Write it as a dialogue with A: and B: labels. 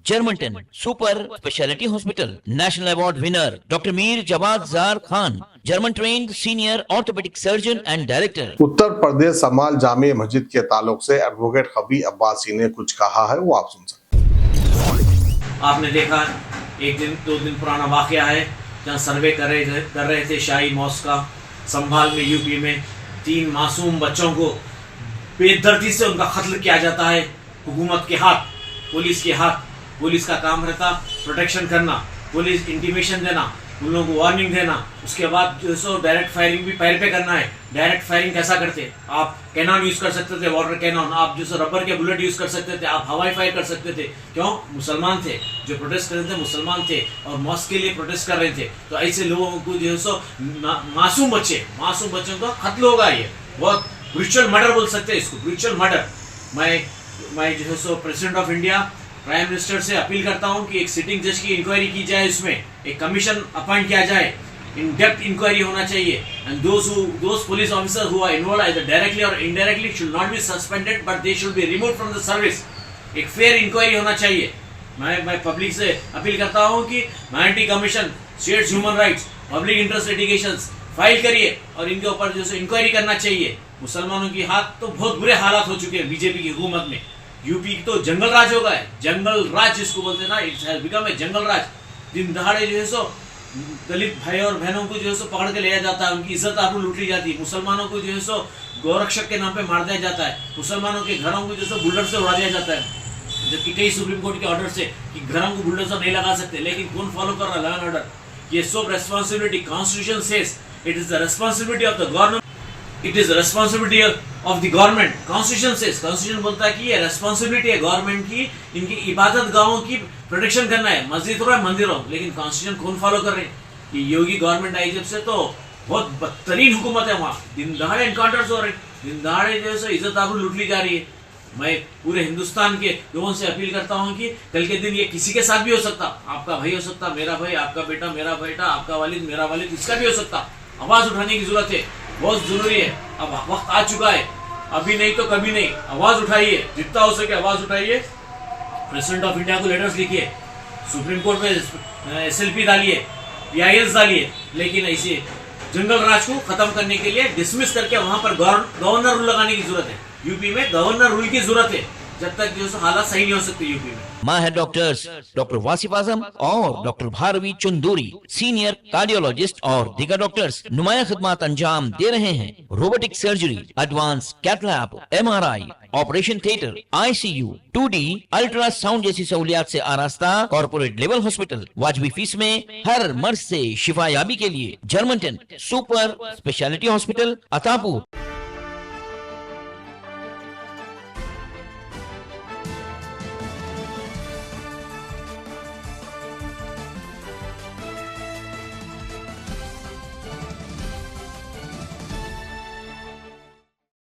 A: Germanton super speciality hospital, national award winner doctor Mir Jawad Zar Khan, German trained senior orthopaedic surgeon and director.
B: Uttar Pradesh समाल जामे मस्जिद के ताल्लुक से एडवोकेट खबी अब्बासी ने कुछ कहा है, वो आप सुन सकते हैं।
C: आपने देखा एक दिन 2 दिन पुराना वाकया है जहाँ सर्वे कर रहे थे शाही मॉस्क का संभाल में, यूपी में 3 मासूम बच्चों को बेदर्दी से उनका कत्ल किया जाता है। हुकूमत के हाथ, पुलिस के हाथ, पुलिस का काम रहता प्रोटेक्शन करना, पुलिस इंटीमेशन देना, उन लोगों को वार्निंग देना, उसके बाद जो सो डायरेक्ट फायरिंग भी पैर पे करना है। डायरेक्ट फायरिंग कैसा करते? आप कैनॉन यूज कर सकते थे, वाटर कैनॉन, आप जो सो रबर के बुलेट यूज कर सकते थे, आप हवाई फायर कर सकते थे। क्यों? मुसलमान थे, जो प्रोटेस्ट कर रहे थे मुसलमान थे और मॉस्क के लिए प्रोटेस्ट कर रहे थे। तो ऐसे लोगों को जो सो मासूम बच्चों का कत्ल होगा। ये बहुत ब्रूचल मर्डर बोल सकते हैं इसको, ब्रूचल मर्डर। मैं जो है सो president of India, prime minister से अपील करता हूं कि एक सिटिंग जज की इंक्वायरी की जाए, इसमें एक कमीशन अपॉइंट किया जाए, इन डेप्थ इंक्वायरी होना चाहिए। And those police officer who are involve either directly or indirectly should not be suspended but they should be removed from the service. एक फेयर इंक्वायरी होना चाहिए। मैं पब्लिक से appeal करता हूं कि minority commission, states human rights, public interest litigations file करिए और इनके ऊपर जो है इंक्वायरी करना चाहिए। मुसलमानों की हाथ तो बहुत बुरे हालात हो चुके हैं बीजेपी की हुकूमत में। यूपी तो जंगल राज हो गया है, जंगल राज जिसको बोलते हैं ना, इट्स हैज बिकम ए जंगल राज। दिन दहाड़े जो है सो दलित भाई और बहनों को जो है सो पकड़ के ले जाता है, उनकी इज्जत आबरू लूट ली जाती है। मुसलमानों को जो है सो गौरक्षक के नाम पे मार दिया जाता है। मुसलमानों के घरों को जो है बुलडोजर से उड़ा दिया जाता है, जबकि कई सुप्रीम कोर्ट के ऑर्डर से कि घरों को बुलडोजर नहीं लगा सकते, लेकिन कौन फॉलो कर रहा है लॉ एंड ऑर्डर? ये सब responsibility, constitution says it is the responsibility of the government, it is responsibility of the government. Constitution से, कॉन्स्टिट्यूशन बोलता है कि ये रेस्पॉन्सिबिलिटी है गवर्नमेंट की, इनकी इबादत गाहों की प्रोटेक्शन करना है, मस्जिद हो मंदिर हो। लेकिन कॉन्स्टिट्यूशन कौन फॉलो कर रहे हैं? ये योगी गवर्नमेंट आई जब से तो बहुत बदतरीन हुकूमत है वहाँ। दिन दहाड़े एनकाउंटर्स हो रहे, दिन दहाड़े जो है इज्जत आबरू लूट ली जा रही है। मैं पूरे हिंदुस्तान के लोगों से अपील करता हूँ कि कल के दिन ये किसी के साथ भी हो सकता, आपका भाई हो सकता, मेरा भाई, आपका बेटा मेरा बेटा, आपका वालिद मेरा वालिद, इसका भी हो सकता। आवाज उठाने की जरूरत है, बहुत जरूरी है। अब वक्त आ चुका है, अभी नहीं तो कभी नहीं। आवाज उठाइए, जितना हो सके आवाज उठाइए। प्रेसिडेंट ऑफ इंडिया को लेटर्स लिखिए, सुप्रीम कोर्ट में SLP डालिए, PILs डालिए, लेकिन ऐसे जंगल राज को खत्म करने के लिए डिसमिस करके वहां पर गवर्नर रूल लगाने की जरूरत है। यूपी में गवर्नर रूल की जरूरत है, जब तक जो हालात सही नहीं हो सकते यूपी में।
A: माहिर डॉक्टर्स डॉक्टर वासिफ आजम और doctor Bharvi Chanduri, senior cardiologist और दीगर डॉक्टर्स नुमाया खिदमत अंजाम दे रहे हैं। Robotic surgery, advance cath lab, MRI, operation theatre, ICU, 2D ultrasound जैसी सहूलियात से आरास्ता कॉर्पोरेट लेवल हॉस्पिटल। वाजबी फीस में हर मर्ज से शिफायाबी के लिए Germanten super speciality hospital, Attapur.